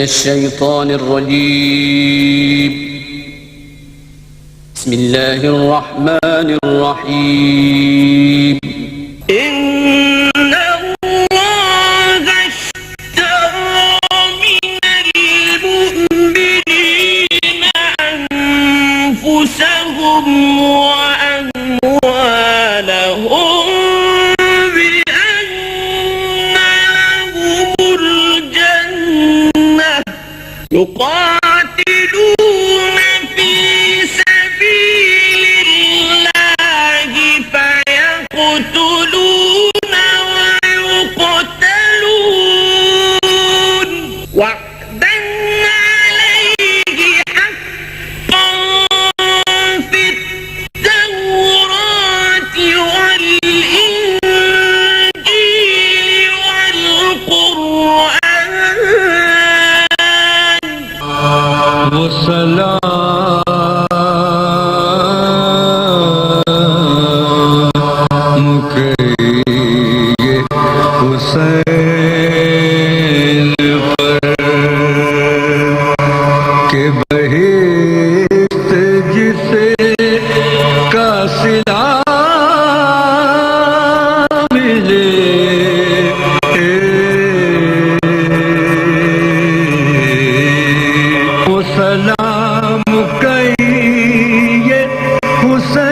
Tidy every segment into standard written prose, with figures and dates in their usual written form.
الشيطان الرجيم بسم الله الرحمن الرحيم إن الله اشترى من المؤمنين أنفسهم وأموالهم يقاتلون في سبيل الله فيقتلون ويقتلون وعدا عليه حقا في التوراة والإنجيل والقرآن سلام کہیے حسین پر کہ بہشت جسے کا صلہ ملے سلام کہیے حسین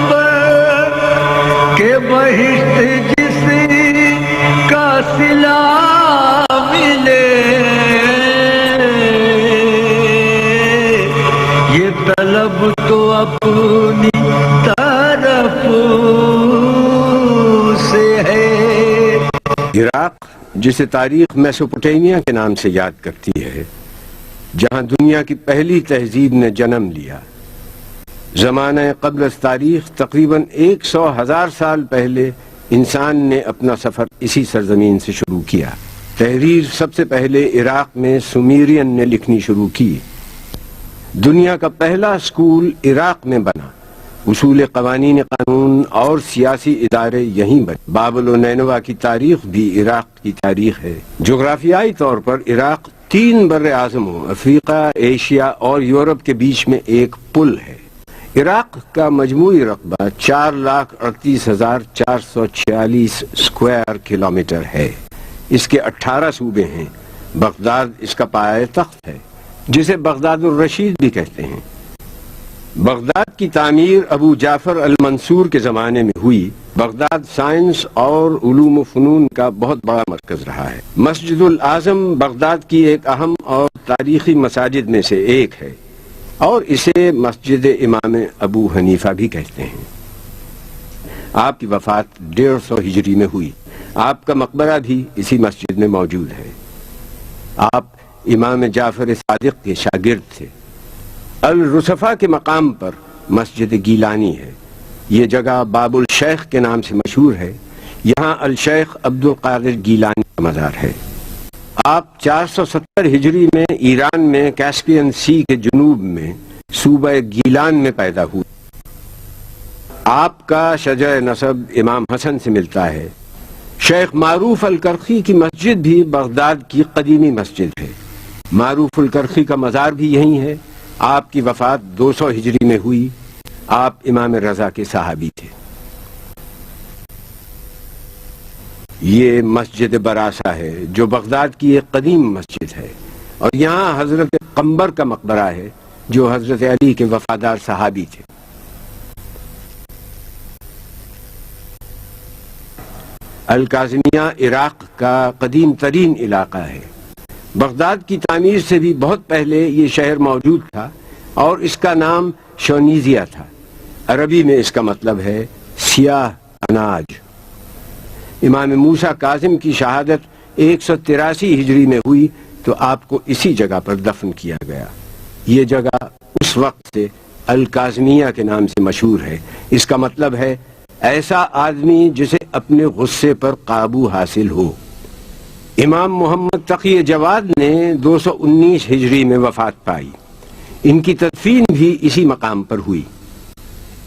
پر کہ بہشت جس کا صلہ ملے یہ طلب تو اپنی طرف سے ہے۔ عراق جسے تاریخ میسوپوٹیمیا کے نام سے یاد کرتی ہے، جہاں دنیا کی پہلی تہذیب نے جنم لیا، زمانہ قبل از تاریخ تقریباً 100,000 سال پہلے انسان نے اپنا سفر اسی سرزمین سے شروع کیا۔ تحریر سب سے پہلے عراق میں سومیرین نے لکھنی شروع کی۔ دنیا کا پہلا اسکول عراق میں بنا، اصول قوانین قانون اور سیاسی ادارے یہیں بنے۔ بابل و نینوا کی تاریخ بھی عراق کی تاریخ ہے۔ جغرافیائی طور پر عراق 3 بر اعظموں افریقہ، ایشیا اور یورپ کے بیچ میں ایک پل ہے۔ عراق کا مجموعی رقبہ 4,38,446 اسکوائر کلومیٹر ہے۔ اس کے 18 صوبے ہیں۔ بغداد اس کا پایہ تخت ہے، جسے بغداد الرشید بھی کہتے ہیں۔ بغداد کی تعمیر ابو جعفر المنصور کے زمانے میں ہوئی۔ بغداد سائنس اور علوم و فنون کا بہت بڑا مرکز رہا ہے۔ مسجد الاعظم بغداد کی ایک اہم اور تاریخی مساجد میں سے ایک ہے، اور اسے مسجد امام ابو حنیفہ بھی کہتے ہیں۔ آپ کی وفات 150 ہجری میں ہوئی۔ آپ کا مقبرہ بھی اسی مسجد میں موجود ہے۔ آپ امام جعفر صادق کے شاگرد تھے۔ الرصفہ کے مقام پر مسجد گیلانی ہے۔ یہ جگہ باب الشیخ کے نام سے مشہور ہے۔ یہاں الشیخ عبد القادر گیلانی کا مزار ہے۔ آپ 470 ہجری میں ایران میں کیسپین سی کے جنوب میں صوبہ گیلان میں پیدا ہوئے۔ آپ کا شجر نسب امام حسن سے ملتا ہے۔ شیخ معروف الکرخی کی مسجد بھی بغداد کی قدیمی مسجد ہے۔ معروف الکرخی کا مزار بھی یہیں ہے۔ آپ کی وفات 200 ہجری میں ہوئی۔ آپ امام رضا کے صحابی تھے۔ یہ مسجد براسا ہے جو بغداد کی ایک قدیم مسجد ہے، اور یہاں حضرت قمبر کا مقبرہ ہے جو حضرت علی کے وفادار صحابی تھے۔ الکاظمیہ عراق کا قدیم ترین علاقہ ہے۔ بغداد کی تعمیر سے بھی بہت پہلے یہ شہر موجود تھا، اور اس کا نام شونیزیہ تھا۔ عربی میں اس کا مطلب ہے سیاہ اناج۔ امام موسیٰ کاظم کی شہادت 183 ہجری میں ہوئی تو آپ کو اسی جگہ پر دفن کیا گیا۔ یہ جگہ اس وقت سے الکاظمیہ کے نام سے مشہور ہے۔ اس کا مطلب ہے ایسا آدمی جسے اپنے غصے پر قابو حاصل ہو۔ امام محمد تقی جواد نے 219 ہجری میں وفات پائی۔ ان کی تدفین بھی اسی مقام پر ہوئی۔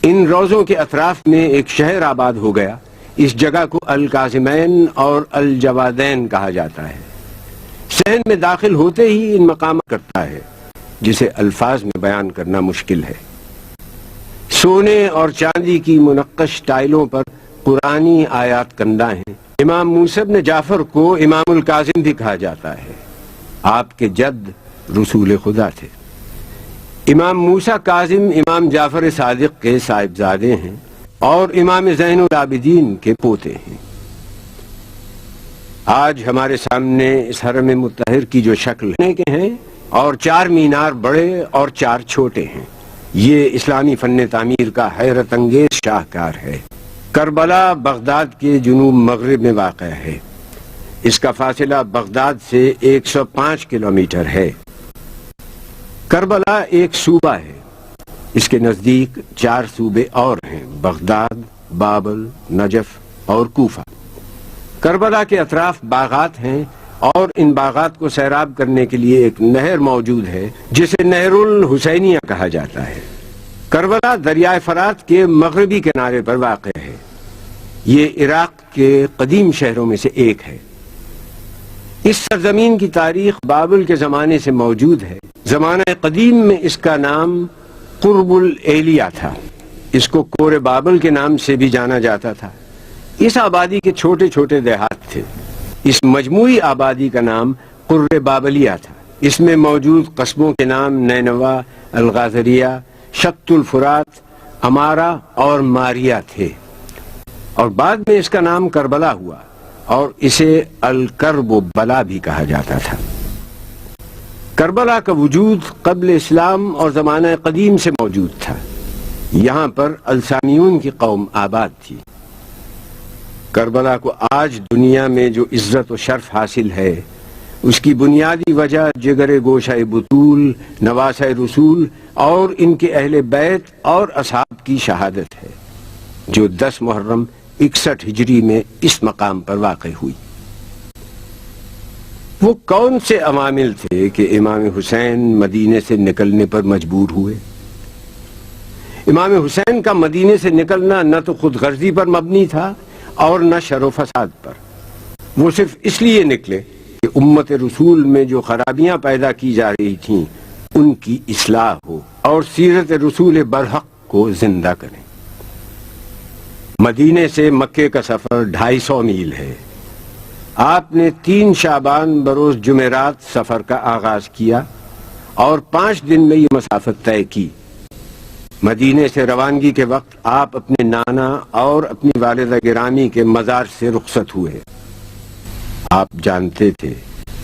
ان روضوں کے اطراف میں ایک شہر آباد ہو گیا۔ اس جگہ کو القاسمین اور الجوادین کہا جاتا ہے۔ صحن میں داخل ہوتے ہی ان مقامات کرتا ہے جسے الفاظ میں بیان کرنا مشکل ہے۔ سونے اور چاندی کی منقش ٹائلوں پر قرآنی آیات کندہ ہیں۔ امام موسیٰ بن جعفر کو امام الکاظم بھی کہا جاتا ہے۔ آپ کے جد رسول خدا تھے۔ امام موسیٰ کاظم امام جعفر صادق کے صاحبزادے ہیں اور امام زین العابدین کے پوتے ہیں۔ آج ہمارے سامنے اس حرم مطہر کی جو شکل کے ہیں اور 4 مینار بڑے اور 4 چھوٹے ہیں، یہ اسلامی فن تعمیر کا حیرت انگیز شاہکار ہے۔ کربلا بغداد کے جنوب مغرب میں واقع ہے۔ اس کا فاصلہ بغداد سے 105 کلومیٹر ہے۔ کربلا ایک صوبہ ہے۔ اس کے نزدیک 4 صوبے اور ہیں: بغداد، بابل، نجف اور کوفہ۔ کربلا کے اطراف باغات ہیں اور ان باغات کو سیراب کرنے کے لیے ایک نہر موجود ہے جسے نہر الحسینیہ کہا جاتا ہے۔ کربلا دریائے فرات کے مغربی کنارے پر واقع ہے۔ یہ عراق کے قدیم شہروں میں سے ایک ہے۔ اس سرزمین کی تاریخ بابل کے زمانے سے موجود ہے۔ زمانہ قدیم میں اس کا نام قرب الایلیہ تھا۔ اس کو کور بابل کے نام سے بھی جانا جاتا تھا۔ اس آبادی کے چھوٹے چھوٹے دیہات تھے۔ اس مجموعی آبادی کا نام قر بابلیہ تھا۔ اس میں موجود قصبوں کے نام نینوا، الغازریہ، شط الفرات، امارہ اور ماریہ تھے، اور بعد میں اس کا نام کربلا ہوا اور اسے الکرب بلا بھی کہا جاتا تھا۔ کربلا کا وجود قبل اسلام اور زمانہ قدیم سے موجود تھا۔ یہاں پر السامیون کی قوم آباد تھی۔ کربلا کو آج دنیا میں جو عزت و شرف حاصل ہے، اس کی بنیادی وجہ جگر گوشہ بطول، نواسہ رسول اور ان کے اہل بیت اور اصحاب کی شہادت ہے، جو 10 محرم 61 ہجری میں اس مقام پر واقع ہوئی۔ وہ کون سے عوامل تھے کہ امام حسین مدینے سے نکلنے پر مجبور ہوئے؟ امام حسین کا مدینے سے نکلنا نہ تو خود غرضی پر مبنی تھا اور نہ شر و فساد پر۔ وہ صرف اس لیے نکلے کہ امت رسول میں جو خرابیاں پیدا کی جا رہی تھیں ان کی اصلاح ہو اور سیرت رسول برحق کو زندہ کریں۔ مدینے سے مکے کا سفر 250 میل ہے۔ آپ نے 3 شعبان بروز جمعرات سفر کا آغاز کیا اور 5 دن میں یہ مسافت طے کی۔ مدینے سے روانگی کے وقت آپ اپنے نانا اور اپنی والدہ گرامی کے مزار سے رخصت ہوئے۔ آپ جانتے تھے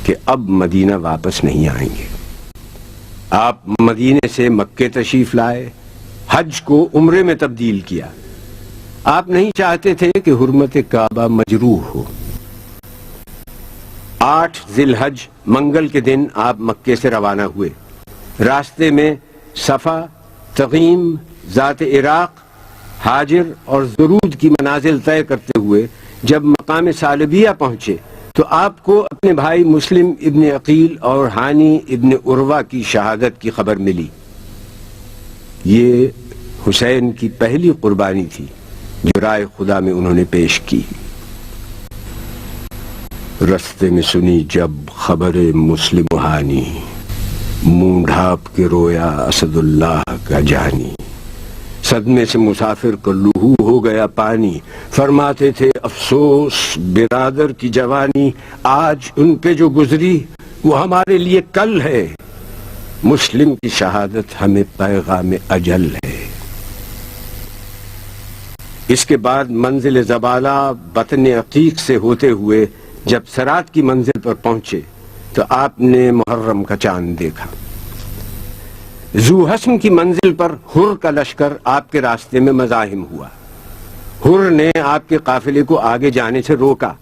کہ اب مدینہ واپس نہیں آئیں گے۔ آپ مدینے سے مکے تشریف لائے، حج کو عمرے میں تبدیل کیا۔ آپ نہیں چاہتے تھے کہ حرمت کعبہ مجروح ہو۔ 8 ذی الحج منگل کے دن آپ مکے سے روانہ ہوئے۔ راستے میں صفا، تغیم، ذات عراق، حاجر اور زرود کی منازل طے کرتے ہوئے جب مقام سالبیہ پہنچے تو آپ کو اپنے بھائی مسلم ابن عقیل اور ہانی ابن عروہ کی شہادت کی خبر ملی۔ یہ حسین کی پہلی قربانی تھی جو رائے خدا میں انہوں نے پیش کی۔ رستے میں سنی جب خبر مسلم ہانی، منہ ڈھانپ کے رویا اسد اللہ کا جانی۔ صدمے سے مسافر کو لہو ہو گیا پانی، فرماتے تھے افسوس برادر کی جوانی، آج ان پہ جو گزری وہ ہمارے لیے کل ہے، مسلم کی شہادت ہمیں پیغام اجل ہے۔ اس کے بعد منزل زبالہ بطن عقیق سے ہوتے ہوئے جب سرات کی منزل پر پہنچے تو آپ نے محرم کا چاند دیکھا۔ ذو حسن کی منزل پر حر کا لشکر آپ کے راستے میں مزاحم ہوا۔ حر نے آپ کے قافلے کو آگے جانے سے روکا۔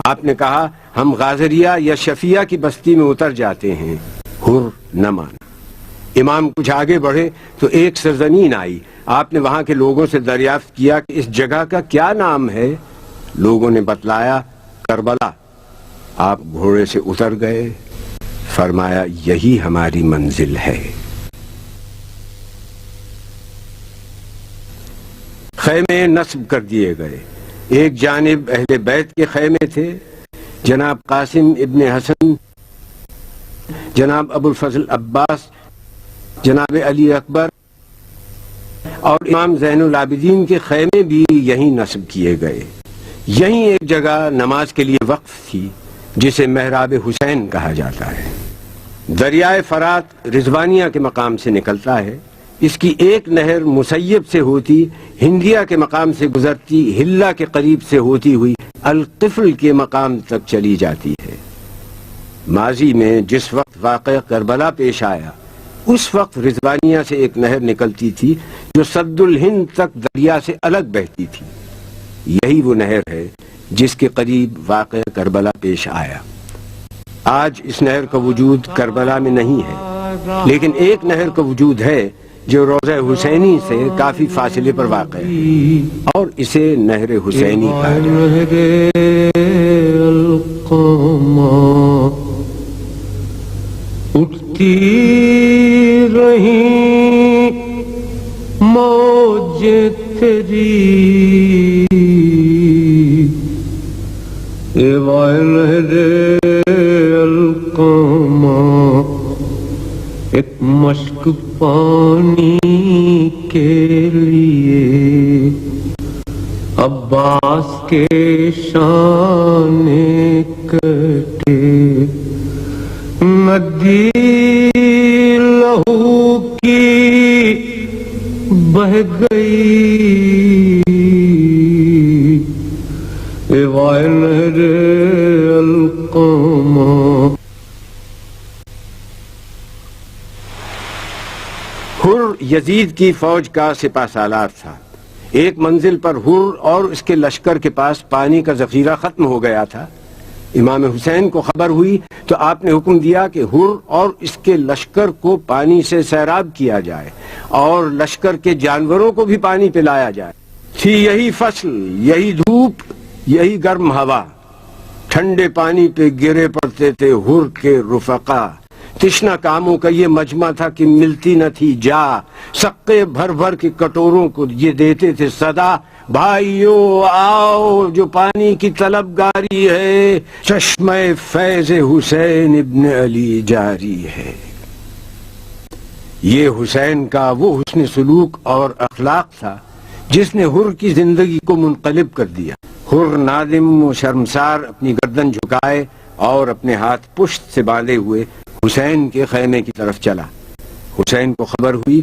آپ نے کہا ہم غازریہ یا شفیہ کی بستی میں اتر جاتے ہیں۔ حر نہ مانا۔ امام کچھ آگے بڑھے تو ایک سرزمین آئی۔ آپ نے وہاں کے لوگوں سے دریافت کیا کہ اس جگہ کا کیا نام ہے؟ لوگوں نے بتلایا کربلا۔ آپ گھوڑے سے اتر گئے، فرمایا یہی ہماری منزل ہے۔ خیمے نصب کر دیے گئے، ایک جانب اہل بیت کے خیمے تھے، جناب قاسم ابن حسن، جناب ابو الفضل عباس، جناب علی اکبر اور امام زین العابدین کے خیمے بھی یہیں نصب کیے گئے۔ یہیں ایک جگہ نماز کے لیے وقف تھی جسے محراب حسین کہا جاتا ہے۔ دریائے فرات رضوانیہ کے مقام سے نکلتا ہے، اس کی ایک نہر مسیب سے ہوتی ہندیہ کے مقام سے گزرتی ہلہ کے قریب سے ہوتی ہوئی القفل کے مقام تک چلی جاتی ہے۔ ماضی میں جس وقت واقعہ کربلا پیش آیا اس وقت رضوانیہ سے ایک نہر نکلتی تھی جو سد الہند تک دریا سے الگ بہتی تھی۔ یہی وہ نہر ہے جس کے قریب واقعہ کربلا پیش آیا۔ آج اس نہر کا وجود کربلا میں نہیں ہے، لیکن ایک نہر کا وجود ہے جو روضہ حسینی سے کافی فاصلے پر واقع ہے اور اسے نہر حسینی کہا جاتا ہے۔ اٹھتی رہی موج تیری اے وائل القامہ، ایک مشک پانی کے لیے عباس کے شان کٹے، ندی لہو کی بہ گئی اے وائل القامہ۔ حر یزید کی فوج کا سپہ سالار تھا۔ ایک منزل پر حر اور اس کے لشکر کے پاس پانی کا ذخیرہ ختم ہو گیا تھا۔ امام حسین کو خبر ہوئی تو آپ نے حکم دیا کہ حر اور اس کے لشکر کو پانی سے سیراب کیا جائے اور لشکر کے جانوروں کو بھی پانی پلایا جائے۔ تھی یہی فصل، یہی دھوپ، یہی گرم ہوا، ٹھنڈے پانی پہ گرے پڑتے تھے حر کے رفقا۔ تشنا کاموں کا یہ مجمع تھا کہ ملتی نہ تھی جا، سقے بھر بھر کے کٹوروں کو یہ دیتے تھے صدا، بھائیو آؤ جو پانی کی طلبگاری ہے، چشمہ فیض حسین ابن علی جاری ہے۔ یہ حسین کا وہ حسن سلوک اور اخلاق تھا جس نے حر کی زندگی کو منقلب کر دیا۔ حر نادم و شرمسار اپنی گردن جھکائے اور اپنے ہاتھ پشت سے باندھے ہوئے حسین کے خیمے کی طرف چلا۔ حسین کو خبر ہوئی،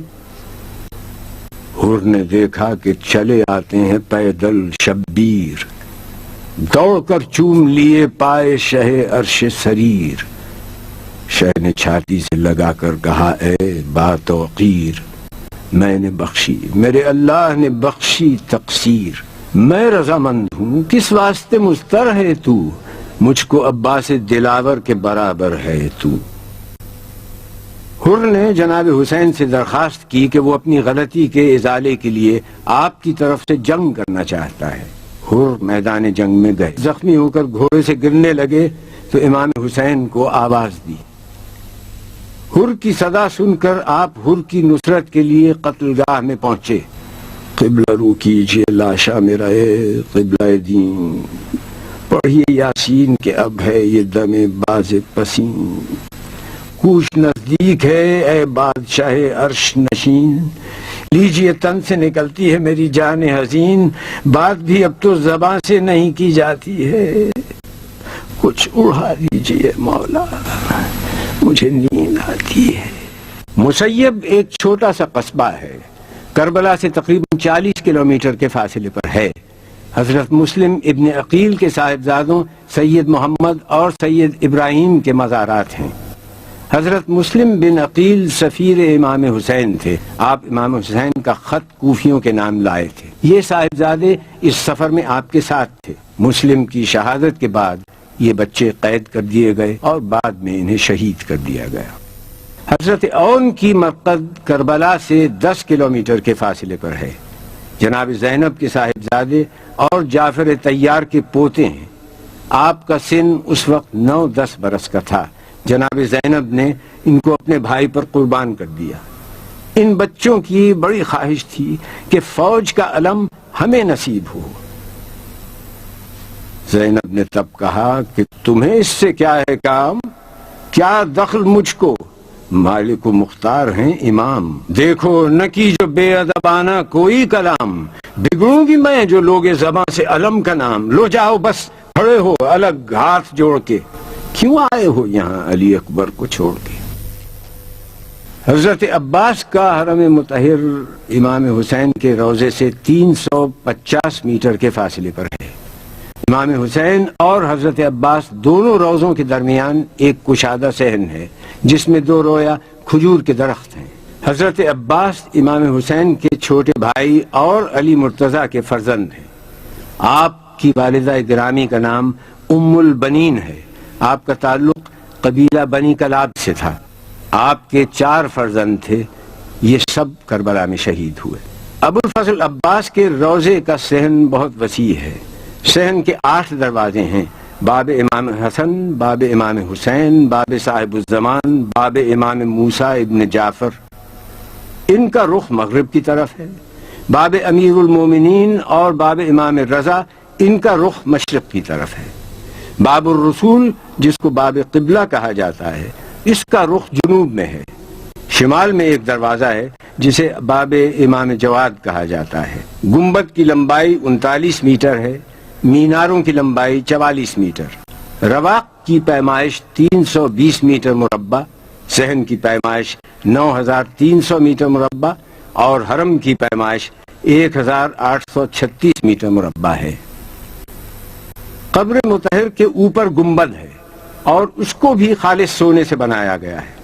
حر نے دیکھا کہ چلے آتے ہیں پیدل شبیر، دوڑ کر چوم لیے پائے شہ عرش سریر۔ شہ نے چھاتی سے لگا کر کہا اے باتوقیر، میں نے بخشی، میرے اللہ نے بخشی تقصیر، میں رضامند ہوں، کس واسطے مضطر ہے تو، مجھ کو عباس دلاور کے برابر ہے تو۔ حر نے جناب حسین سے درخواست کی کہ وہ اپنی غلطی کے ازالے کے لیے آپ کی طرف سے جنگ کرنا چاہتا ہے۔ حر میدان جنگ میں گئے، زخمی ہو کر گھوڑے سے گرنے لگے تو امام حسین کو آواز دی۔ حر کی صدا سن کر آپ حر کی نصرت کے لیے قتل گاہ میں پہنچے۔ قبلہ رو کیجئے لاشا میرا اے قبلہ دین، پڑھیے یاسین کہ اب ہے یہ دم باز پسین، کوش نزدیک ہے اے بادشاہ عرش نشین، لیجئے تن سے نکلتی ہے میری جان حزین، بات بھی اب تو زبان سے نہیں کی جاتی ہے، کچھ اڑا دیجئے مولا، مجھے نیند آتی ہے۔ مسیب ایک چھوٹا سا قصبہ ہے، کربلا سے تقریباً 40 کلومیٹر کے فاصلے پر ہے۔ حضرت مسلم ابن عقیل کے صاحبزادوں سید محمد اور سید ابراہیم کے مزارات ہیں۔ حضرت مسلم بن عقیل سفیر امام حسین تھے۔ آپ امام حسین کا خط کوفیوں کے نام لائے تھے۔ یہ صاحبزادے اس سفر میں آپ کے ساتھ تھے۔ مسلم کی شہادت کے بعد یہ بچے قید کر دیے گئے اور بعد میں انہیں شہید کر دیا گیا۔ حضرت اون کی مرقد کربلا سے 10 کلومیٹر کے فاصلے پر ہے۔ جناب زینب کے صاحبزادے اور جعفر طیار کے پوتے ہیں۔ آپ کا سن اس وقت 9-10 برس کا تھا۔ جناب زینب نے ان کو اپنے بھائی پر قربان کر دیا۔ ان بچوں کی بڑی خواہش تھی کہ فوج کا علم ہمیں نصیب ہو۔ زینب نے تب کہا کہ تمہیں اس سے کیا ہے کام؟ کیا دخل مجھ کو؟ مالک و مختار ہیں امام، دیکھو نہ کی جو بے ادبانہ کوئی کلام، بگڑوں گی میں جو لوگے زباں سے علم کا نام۔ لو جاؤ بس کھڑے ہو الگ ہاتھ جوڑ کے، کیوں آئے ہو یہاں علی اکبر کو چھوڑ کے؟ حضرت عباس کا حرم مطہر امام حسین کے روضے سے 350 میٹر کے فاصلے پر ہے۔ امام حسین اور حضرت عباس دونوں روضوں کے درمیان ایک کشادہ صحن ہے جس میں 2 رویا کھجور کے درخت ہیں۔ حضرت عباس امام حسین کے چھوٹے بھائی اور علی مرتضیٰ کے فرزند ہیں۔ آپ کی والدہ گرامی کا نام ام البنین ہے۔ آپ کا تعلق قبیلہ بنی کلاب سے تھا۔ آپ کے 4 فرزند تھے، یہ سب کربلا میں شہید ہوئے۔ ابو الفضل عباس کے روضے کا صحن بہت وسیع ہے۔ صحن کے 8 دروازے ہیں: باب امام حسن، باب امام حسین، باب صاحب الزمان، باب امام موسیٰ ابن جعفر، ان کا رخ مغرب کی طرف ہے۔ باب امیر المومنین اور باب امام رضا، ان کا رخ مشرق کی طرف ہے۔ باب الرسول، جس کو باب قبلہ کہا جاتا ہے، اس کا رخ جنوب میں ہے۔ شمال میں ایک دروازہ ہے جسے باب امام جواد کہا جاتا ہے۔ گنبد کی لمبائی 39 میٹر ہے، میناروں کی لمبائی 44 میٹر۔ رواق کی پیمائش 320 میٹر مربع، صحن کی پیمائش 9300 میٹر مربع اور حرم کی پیمائش 1836 میٹر مربع ہے۔ قبر مطہر کے اوپر گنبد ہے اور اس کو بھی خالص سونے سے بنایا گیا ہے۔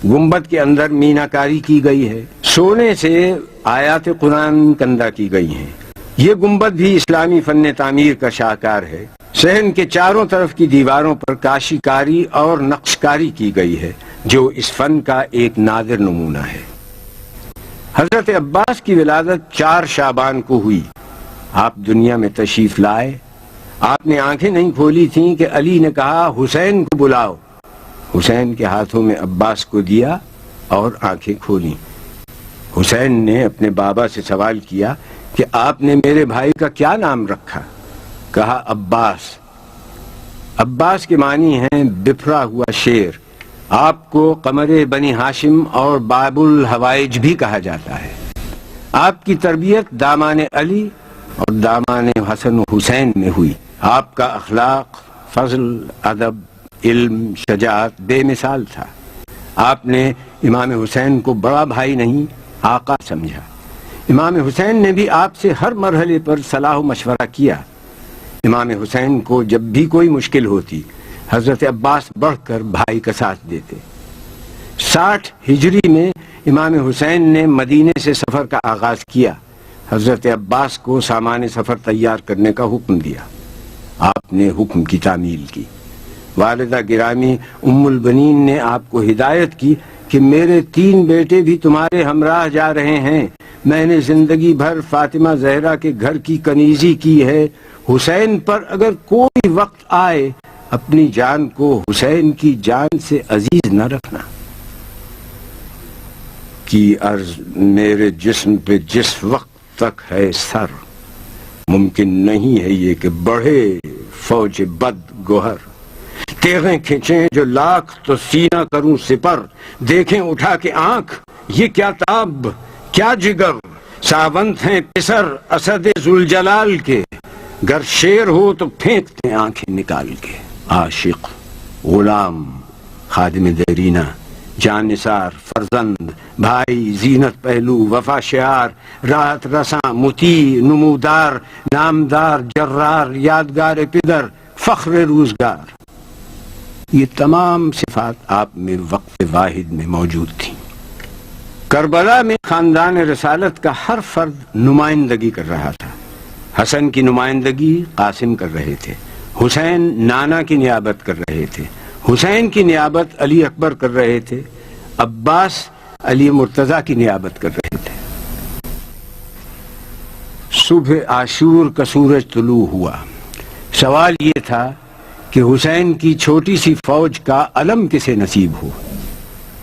گنبد کے اندر میناکاری کی گئی ہے، سونے سے آیات قرآن کندہ کی گئی ہیں۔ یہ گنبد بھی اسلامی فن تعمیر کا شاہکار ہے۔ صحن کے چاروں طرف کی دیواروں پر کاشی کاری اور نقش کاری کی گئی ہے جو اس فن کا ایک نادر نمونہ ہے۔ حضرت عباس کی ولادت 4 شعبان کو ہوئی۔ آپ دنیا میں تشریف لائے۔ آپ نے آنکھیں نہیں کھولی تھیں کہ علی نے کہا حسین کو بلاؤ۔ حسین کے ہاتھوں میں عباس کو دیا اور آنکھیں کھولیں۔ حسین نے اپنے بابا سے سوال کیا کہ آپ نے میرے بھائی کا کیا نام رکھا؟ کہا عباس۔ عباس کے معنی ہیں بفرا ہوا شیر۔ آپ کو قمر بنی ہاشم اور باب الحوائج بھی کہا جاتا ہے۔ آپ کی تربیت دامان علی اور دامان حسن و حسین میں ہوئی۔ آپ کا اخلاق، فضل، ادب، علم، شجاعت بے مثال تھا۔ آپ نے امام حسین کو بڑا بھائی نہیں آقا سمجھا۔ امام حسین نے بھی آپ سے ہر مرحلے پر صلاح و مشورہ کیا۔ امام حسین کو جب بھی کوئی مشکل ہوتی حضرت عباس بڑھ کر بھائی کا ساتھ دیتے۔ 60 ہجری میں امام حسین نے مدینے سے سفر کا آغاز کیا۔ حضرت عباس کو سامان سفر تیار کرنے کا حکم دیا۔ آپ نے حکم کی تعمیل کی۔ والدہ گرامی ام البنین نے آپ کو ہدایت کی کہ میرے 3 بیٹے بھی تمہارے ہمراہ جا رہے ہیں۔ میں نے زندگی بھر فاطمہ زہرا کے گھر کی کنیزی کی ہے۔ حسین پر اگر کوئی وقت آئے اپنی جان کو حسین کی جان سے عزیز نہ رکھنا۔ کی عرض میرے جسم پہ جس وقت تک ہے سر، ممکن نہیں ہے یہ کہ بڑھے فوج بد گوہر۔ تیغیں کھینچیں جو لاکھ تو سینہ کروں سپر، دیکھیں اٹھا کے آنکھ یہ کیا تاب کیا جگر۔ ساونت ہیں پسر اسد ذوالجلال کے، گر شیر ہو تو پھینکتے آنکھیں نکال کے۔ عاشق، غلام، خادم دیرینہ، جان نثار، فرزند، بھائی، زینت پہلو، وفا شعار، راحت رساں، مطیع، نمودار، نامدار، جرار، یادگار پدر، فخر روزگار، یہ تمام صفات آپ میں وقت واحد میں موجود تھیں۔ کربلا میں خاندان رسالت کا ہر فرد نمائندگی کر رہا تھا۔ حسن کی نمائندگی قاسم کر رہے تھے، حسین نانا کی نیابت کر رہے تھے، حسین کی نیابت علی اکبر کر رہے تھے، عباس علی مرتضیٰ کی نیابت کر رہے تھے۔ صبح عاشور کا سورج طلوع ہوا۔ سوال یہ تھا کہ حسین کی چھوٹی سی فوج کا علم کسے نصیب ہو۔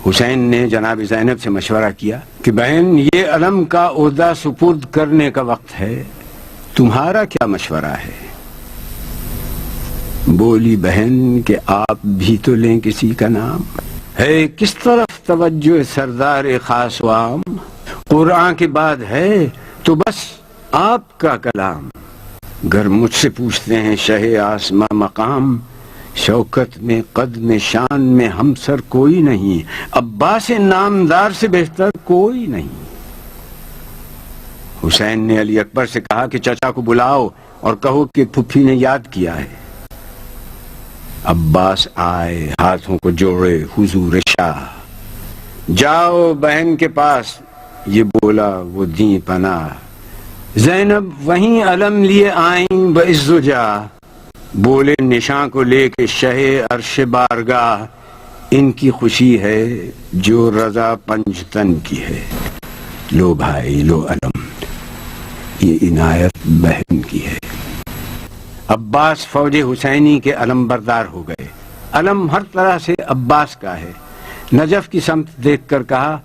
حسین نے جناب زینب سے مشورہ کیا کہ بہن یہ علم کا عہدہ سپرد کرنے کا وقت ہے، تمہارا کیا مشورہ ہے؟ بولی بہن کہ آپ بھی تو لیں کسی کا نام. ہے کس طرف توجہ سردار خاص و عام، قرآن کے بعد ہے تو بس آپ کا کلام. گر مجھ سے پوچھتے ہیں شہ آسماں مقام، شوکت میں قد میں شان میں ہم سر کوئی نہیں، عباس نامدار سے بہتر کوئی نہیں. حسین نے علی اکبر سے کہا کہ چچا کو بلاؤ اور کہو کہ پھپھی نے یاد کیا ہے. عباس آئے، ہاتھوں کو جوڑے، حضور شاہ جاؤ بہن کے پاس، یہ بولا وہ دیں پناہ. زینب وہیں علم لیے آئیں بعز و جاہ، بولے نشاں کو لے کے شہ عرش بارگاہ. ان کی خوشی ہے جو رضا پنجتن کی ہے. لو بھائی لو علم، یہ عنایت بہن کی ہے. عباس فوج حسینی کے علم بردار ہو گئے. علم ہر طرح سے عباس کا ہے. نجف کی سمت دیکھ کر کہا،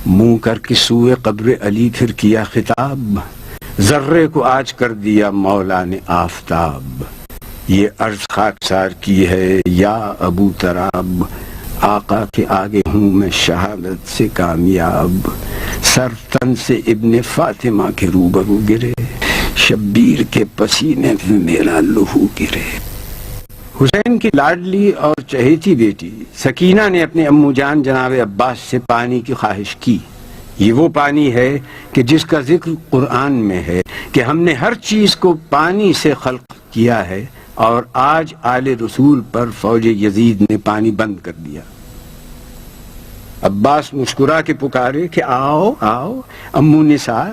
منہ کر کے سوئے قبر علی پھر کیا خطاب، ذرے کو آج کر دیا مولا نے آفتاب. یہ عرض خاکسار کی ہے یا ابو تراب، آقا کے آگے ہوں میں شہادت سے کامیاب. سر تن سے ابن فاطمہ کے روبرو گرے، شبیر کے پسینے میں میرا لہو گرے. حسین کی لاڈلی اور چہیتی بیٹی سکینہ نے اپنے امو جان جناب عباس سے پانی کی خواہش کی. یہ وہ پانی ہے کہ جس کا ذکر قرآن میں ہے کہ ہم نے ہر چیز کو پانی سے خلق کیا ہے، اور آج آل رسول پر فوج یزید نے پانی بند کر دیا. عباس مسکرا کے پکارے کہ آؤ آؤ امو نثار،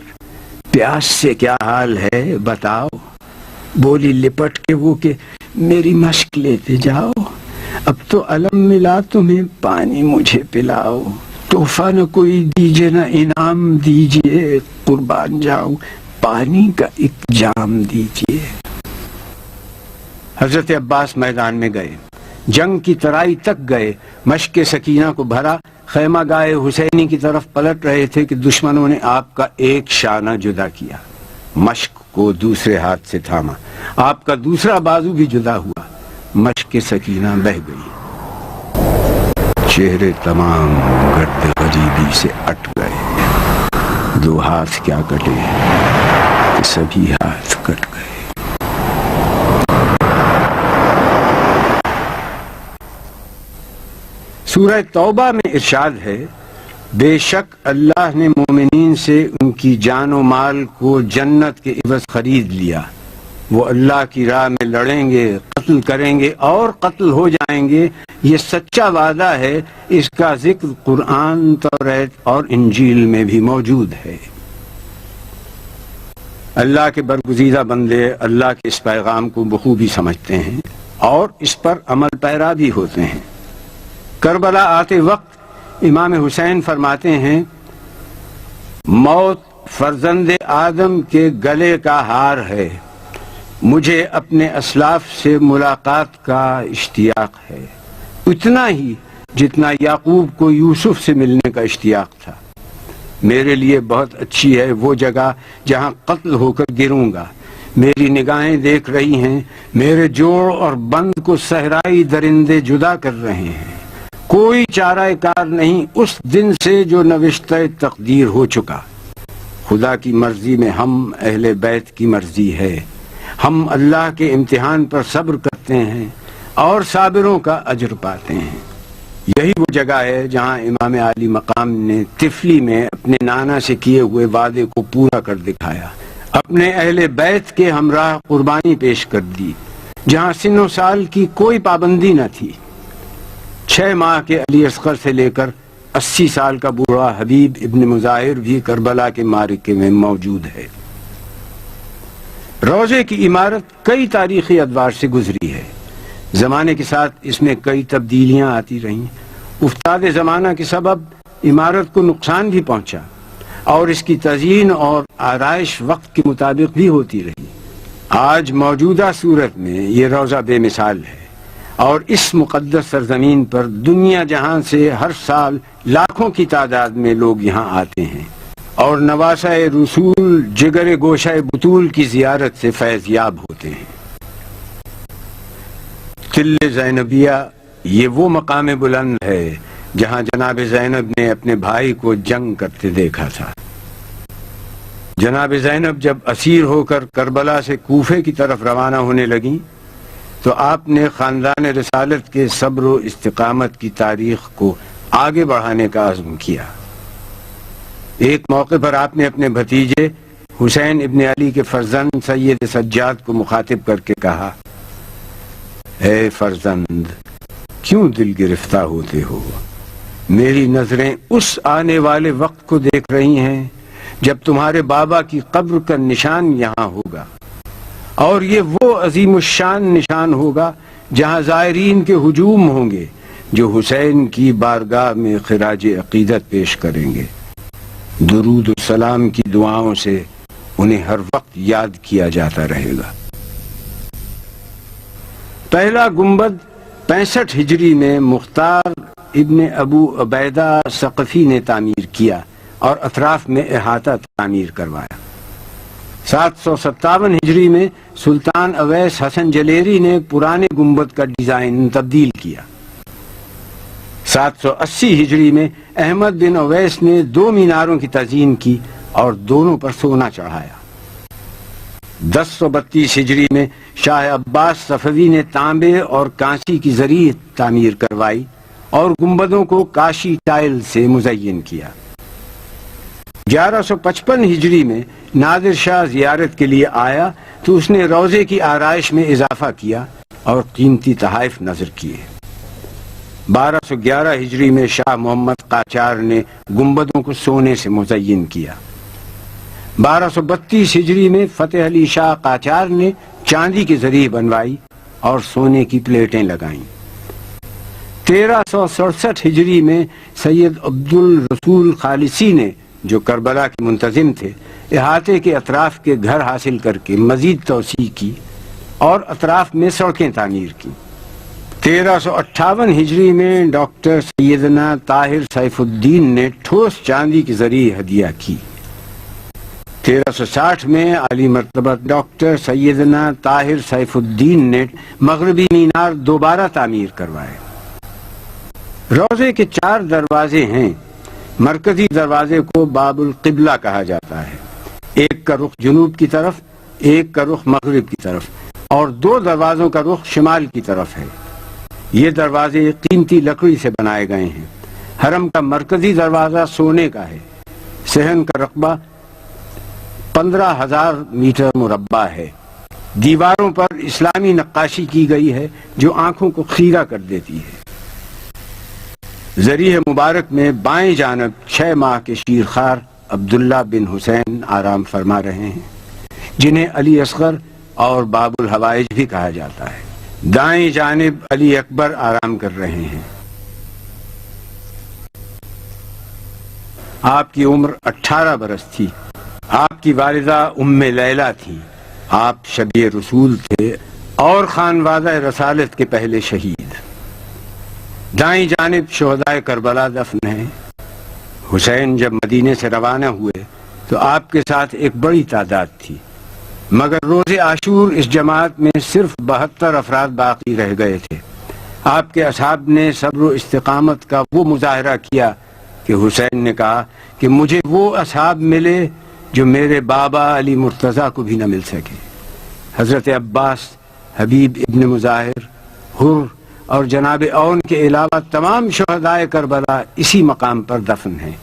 پیاس سے کیا حال ہے بتاؤ. بولی لپٹ کے وہ کہ میری مشق لیتے جاؤ، اب تو علم ملا تمہیں پانی مجھے پلاؤ. تحفہ نہ کوئی دیجیے نہ انعام دیجیے، قربان جاؤ پانی کا ایک جام دیجیے. حضرت عباس میدان میں گئے، جنگ کی ترائی تک گئے، مشق سکینہ کو بھرا. خیمہ گائے حسینی کی طرف پلٹ رہے تھے کہ دشمنوں نے آپ کا ایک شانہ جدا کیا، مشق کو دوسرے ہاتھ سے تھاما. آپ کا دوسرا بازو بھی جدا ہوا، مشق سکینہ بہہ گئی. چہرے تمام گرد غریبی سے اٹ گئے. دو ہاتھ کیا کٹے کہ سبھی ہاتھ کٹ گئے. سورہ توبہ میں ارشاد ہے، بے شک اللہ نے مومنین سے ان کی جان و مال کو جنت کے عوض خرید لیا. وہ اللہ کی راہ میں لڑیں گے، قتل کریں گے اور قتل ہو جائیں گے. یہ سچا وعدہ ہے. اس کا ذکر قرآن، توریت اور انجیل میں بھی موجود ہے. اللہ کے برگزیدہ بندے اللہ کے اس پیغام کو بخوبی سمجھتے ہیں اور اس پر عمل پیرا بھی ہوتے ہیں. کربلا آتے وقت امام حسین فرماتے ہیں، موت فرزند آدم کے گلے کا ہار ہے، مجھے اپنے اسلاف سے ملاقات کا اشتیاق ہے، اتنا ہی جتنا یعقوب کو یوسف سے ملنے کا اشتیاق تھا. میرے لیے بہت اچھی ہے وہ جگہ جہاں قتل ہو کر گروں گا. میری نگاہیں دیکھ رہی ہیں، میرے جوڑ اور بند کو صحرائی درندے جدا کر رہے ہیں. کوئی چارہ کار نہیں اس دن سے جو نوشتہ تقدیر ہو چکا. خدا کی مرضی میں ہم اہل بیت کی مرضی ہے. ہم اللہ کے امتحان پر صبر کرتے ہیں اور صابروں کا اجر پاتے ہیں. یہی وہ جگہ ہے جہاں امام عالی مقام نے طفلی میں اپنے نانا سے کیے ہوئے وعدے کو پورا کر دکھایا. اپنے اہل بیت کے ہمراہ قربانی پیش کر دی. جہاں سن و سال کی کوئی پابندی نہ تھی. 6 ماہ کے علی اصغر سے لے کر 80 سال کا بوڑھا حبیب ابن مظاہر بھی کربلا کے معرکے میں موجود ہے. روضے کی عمارت کئی تاریخی ادوار سے گزری ہے. زمانے کے ساتھ اس میں کئی تبدیلیاں آتی رہیں. افتاد زمانہ کے سبب عمارت کو نقصان بھی پہنچا اور اس کی تزئین اور آرائش وقت کے مطابق بھی ہوتی رہی. آج موجودہ صورت میں یہ روضہ بے مثال ہے اور اس مقدس سرزمین پر دنیا جہاں سے ہر سال لاکھوں کی تعداد میں لوگ یہاں آتے ہیں اور نواسہ رسول جگر گوشہ بطول کی زیارت سے فیض یاب ہوتے ہیں. تل زینبیہ یہ وہ مقام بلند ہے جہاں جناب زینب نے اپنے بھائی کو جنگ کرتے دیکھا تھا۔ جناب زینب جب اسیر ہو کر کربلا سے کوفے کی طرف روانہ ہونے لگیں تو آپ نے خاندان رسالت کے صبر و استقامت کی تاریخ کو آگے بڑھانے کا عزم کیا۔ ایک موقع پر آپ نے اپنے بھتیجے حسین ابن علی کے فرزند سید سجاد کو مخاطب کر کے کہا، اے فرزند، کیوں دل گرفتہ ہوتے ہو؟ میری نظریں اس آنے والے وقت کو دیکھ رہی ہیں جب تمہارے بابا کی قبر کا نشان یہاں ہوگا، اور یہ وہ عظیم الشان نشان ہوگا جہاں زائرین کے ہجوم ہوں گے جو حسین کی بارگاہ میں خراج عقیدت پیش کریں گے۔ درود و سلام کی دعاؤں سے انہیں ہر وقت یاد کیا جاتا رہے گا۔ پہلا گنبد 65 ہجری میں مختار ابن ابو عبیدہ ثقفی نے تعمیر کیا اور اطراف میں احاطہ تعمیر کروایا۔ 757 ہجری میں سلطان اویس حسن جلیری نے پرانے گنبد کا ڈیزائن تبدیل کیا۔ 780 ہجری میں احمد بن اویس نے 2 میناروں کی تزئین کی اور دونوں پر سونا چڑھایا۔ 1032 ہجری میں شاہ عباس صفوی نے تانبے اور کانسی کی زری تعمیر کروائی اور گنبدوں کو کاشی ٹائل سے مزین کیا۔ 1155 ہجری میں نادر شاہ زیارت کے لیے آیا تو اس نے روضے کی آرائش میں اضافہ کیا اور قیمتی تحائف نظر کیے۔ 1211 ہجری میں شاہ محمد قاجار نے گنبدوں کو سونے سے مزین کیا۔ 1232 ہجری میں فتح علی شاہ قاجار نے چاندی کی زری بنوائی اور سونے کی پلیٹیں لگائیں۔ 1367 ہجری میں سید عبد الرسول خالصی نے، جو کربلا کے منتظم تھے، احاطے کے اطراف کے گھر حاصل کر کے مزید توسیع کی اور اطراف میں سڑکیں تعمیر کی۔ 1358 ہجری میں ڈاکٹر سیدنا طاہر سیف الدین نے ٹھوس چاندی کی زری ہدیہ کی۔ 1360 میں عالی مرتبہ ڈاکٹر سیدنا طاہر سیف الدین نے مغربی مینار دوبارہ تعمیر کروائے۔ روضے کے 4 دروازے ہیں۔ مرکزی دروازے کو باب القبلہ کہا جاتا ہے، ایک کا رخ جنوب کی طرف، ایک کا رخ مغرب کی طرف، اور 2 دروازوں کا رخ شمال کی طرف ہے۔ یہ دروازے قیمتی لکڑی سے بنائے گئے ہیں۔ حرم کا مرکزی دروازہ سونے کا ہے۔ صحن کا رقبہ 15,000 میٹر مربع ہے۔ دیواروں پر اسلامی نقاشی کی گئی ہے جو آنکھوں کو خیرہ کر دیتی ہے۔ ذریح مبارک میں بائیں جانب 6 ماہ کے شیرخوار عبداللہ بن حسین آرام فرما رہے ہیں، جنہیں علی اصغر اور باب الحوائج بھی کہا جاتا ہے۔ دائیں جانب علی اکبر آرام کر رہے ہیں۔ آپ کی عمر 18 برس تھی۔ آپ کی والدہ ام لیلہ تھی۔ آپ شبیہ رسول تھے اور خانوادہ رسالت کے پہلے شہید۔ دائیں جانب شہدائے کربلا دفن ہیں۔ حسین جب مدینے سے روانہ ہوئے تو آپ کے ساتھ ایک بڑی تعداد تھی، مگر روز عاشور اس جماعت میں صرف 72 افراد باقی رہ گئے تھے۔ آپ کے اصحاب نے صبر و استقامت کا وہ مظاہرہ کیا کہ حسین نے کہا کہ مجھے وہ اصحاب ملے جو میرے بابا علی مرتضیٰ کو بھی نہ مل سکے۔ حضرت عباس، حبیب ابن مظاہر، حر اور جناب اون کے علاوہ تمام شہدائے کربلا اسی مقام پر دفن ہیں۔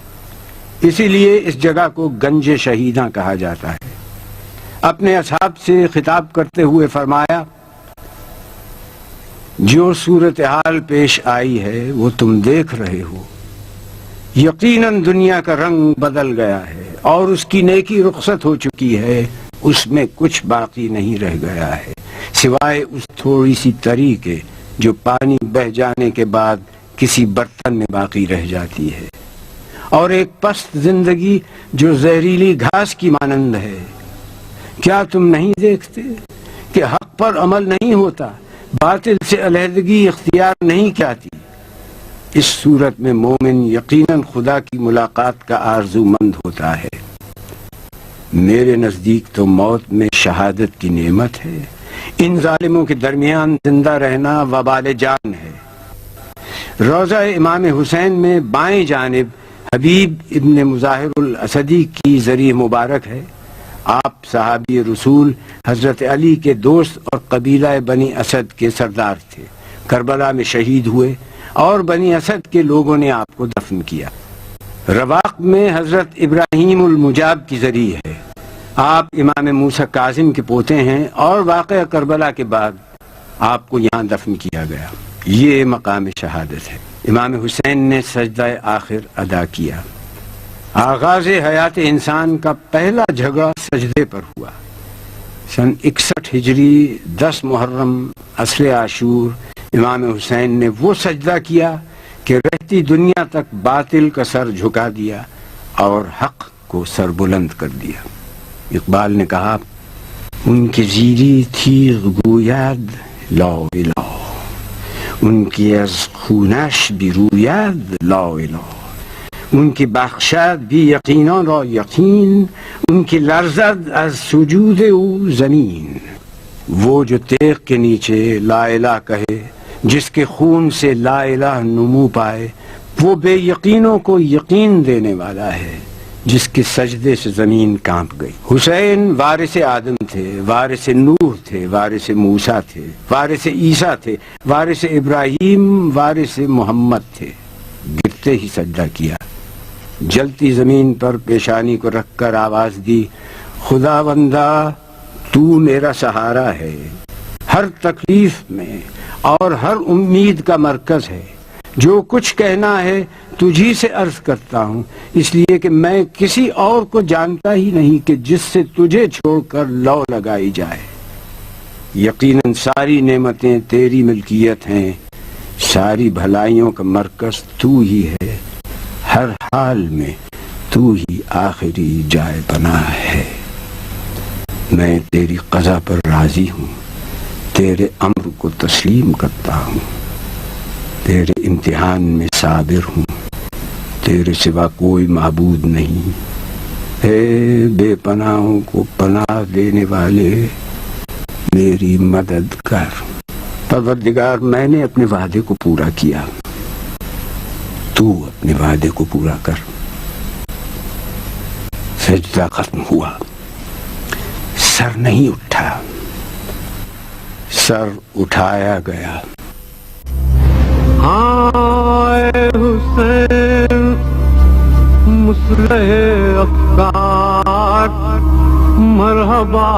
اسی لیے اس جگہ کو گنج شہیداں کہا جاتا ہے۔ اپنے اصحاب سے خطاب کرتے ہوئے فرمایا، جو صورتحال پیش آئی ہے وہ تم دیکھ رہے ہو۔ یقیناً دنیا کا رنگ بدل گیا ہے اور اس کی نیکی رخصت ہو چکی ہے، اس میں کچھ باقی نہیں رہ گیا ہے سوائے اس تھوڑی سی تری کے جو پانی بہہ جانے کے بعد کسی برتن میں باقی رہ جاتی ہے، اور ایک پست زندگی جو زہریلی گھاس کی مانند ہے۔ کیا تم نہیں دیکھتے کہ حق پر عمل نہیں ہوتا، باطل سے علیحدگی اختیار نہیں کیاتی؟ اس صورت میں مومن یقیناً خدا کی ملاقات کا آرزو مند ہوتا ہے۔ میرے نزدیک تو موت میں شہادت کی نعمت ہے، ان ظالموں کے درمیان زندہ رہنا وبال جان ہے۔ روضہ امام حسین میں بائیں جانب حبیب ابن مظاہر الاسدی کی زری مبارک ہے۔ آپ صحابی رسول حضرت علی کے دوست اور قبیلہ بنی اسد کے سردار تھے۔ کربلا میں شہید ہوئے اور بنی اسد کے لوگوں نے آپ کو دفن کیا۔ رواق میں حضرت ابراہیم المجاب کی زری ہے۔ آپ امام موسیٰ کاظم کے پوتے ہیں اور واقعہ کربلا کے بعد آپ کو یہاں دفن کیا گیا۔ یہ مقام شہادت ہے۔ امام حسین نے سجدہ آخر ادا کیا۔ آغاز حیات انسان کا پہلا جھگڑا سجدے پر ہوا۔ سن 61 ہجری 10 محرم عصر عاشور امام حسین نے وہ سجدہ کیا کہ رہتی دنیا تک باطل کا سر جھکا دیا اور حق کو سر بلند کر دیا۔ اقبال نے کہا، ان کی زیری تیغ گوید لا الہ، ان کی از خونش بیروید لا الہ، ان کی بخشد بی یقینان را یقین، ان کی لرزد از سجود او زمین۔ وہ جو تیغ کے نیچے لا الہ کہے، جس کے خون سے لا الہ نمو پائے، وہ بے یقینوں کو یقین دینے والا ہے، جس کے سجدے سے زمین کانپ گئی۔ حسین وارث آدم تھے، وارث نوح تھے، وارث موسیٰ تھے، وارث عیسیٰ تھے، وارث ابراہیم، وارث محمد تھے۔ گرتے ہی سجدہ کیا، جلتی زمین پر پیشانی کو رکھ کر آواز دی، خدا بندہ تو میرا سہارا ہے، ہر تکلیف میں اور ہر امید کا مرکز ہے۔ جو کچھ کہنا ہے تجھی سے عرض کرتا ہوں، اس لیے کہ میں کسی اور کو جانتا ہی نہیں کہ جس سے تجھے چھوڑ کر لو لگائی جائے۔ یقیناً ساری نعمتیں تیری ملکیت ہیں، ساری بھلائیوں کا مرکز تو ہی ہے، ہر حال میں تو ہی آخری جائے پناہ ہے۔ میں تیری قضا پر راضی ہوں، تیرے امر کو تسلیم کرتا ہوں، تیرے امتحان میں صابر ہوں، تیرے سوا کوئی معبود نہیں۔ اے بے پناہوں کو پناہ دینے والے، میری مدد کر۔ پروردگار، میں نے اپنے وعدے کو پورا کیا، تو اپنے وعدے کو پورا کر۔ سجدہ ختم ہوا، سر نہیں اٹھا، سر اٹھایا گیا۔ ہائے حسین مصلح افکار مرحبا،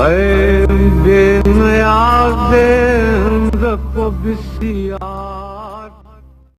اے بے نیاز رب و بسیار۔